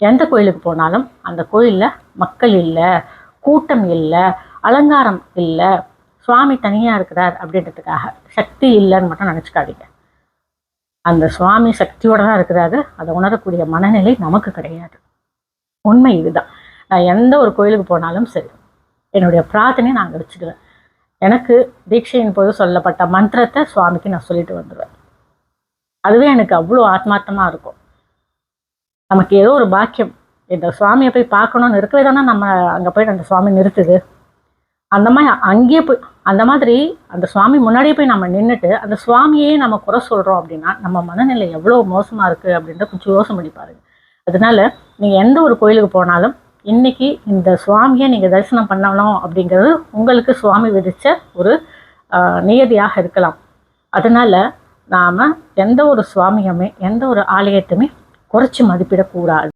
எந்த கோயிலுக்கு போனாலும் அந்த கோயிலில் மக்கள் இல்லை, கூட்டம் இல்லை, அலங்காரம் இல்லை, சுவாமி தனியாக இருக்கிறார் அப்படின்றதுக்காக சக்தி இல்லைன்னு மட்டும் நினச்சிக்காதீங்க. அந்த சுவாமி சக்தியோடு தான் இருக்கிறாரு. அதை உணரக்கூடிய மனநிலை நமக்கு கிடையாது. உண்மை இதுதான். நான் எந்த ஒரு கோயிலுக்கு போனாலும் சரி, என்னுடைய பிரார்த்தனையை நான் வச்சுடுவேன். எனக்கு தீட்சையின் போது சொல்லப்பட்ட மந்திரத்தை சுவாமிக்கு நான் சொல்லிட்டு வந்துடுவேன். அதுவே எனக்கு அவ்வளோ ஆத்மார்த்தமாக இருக்கும். நமக்கு ஏதோ ஒரு பாக்கியம், இந்த சுவாமியை போய் பார்க்கணும்னு இருக்கவே தானே நம்ம அங்கே போய் அந்த சுவாமி நிறுத்துது. அந்த மாதிரி அங்கேயே போய் அந்த மாதிரி அந்த சுவாமி முன்னாடியே போய் நம்ம நின்றுட்டு அந்த சுவாமியே நம்ம குறை சொல்கிறோம் அப்படின்னா நம்ம மனநிலை எவ்வளோ மோசமாக இருக்குது அப்படின்ற கொஞ்சம் யோசனை பண்ணி பாருங்க. அதனால நீங்கள் எந்த ஒரு கோயிலுக்கு போனாலும் இன்னைக்கு இந்த சுவாமியை நீங்கள் தரிசனம் பண்ணணும் அப்படிங்கிறது உங்களுக்கு சுவாமி விதித்த ஒரு நியதியாக இருக்கலாம். அதனால நாம் எந்த ஒரு சுவாமியுமே எந்த ஒரு ஆலயத்தையுமே குறைச்சி மதிப்பிடக்கூடாது.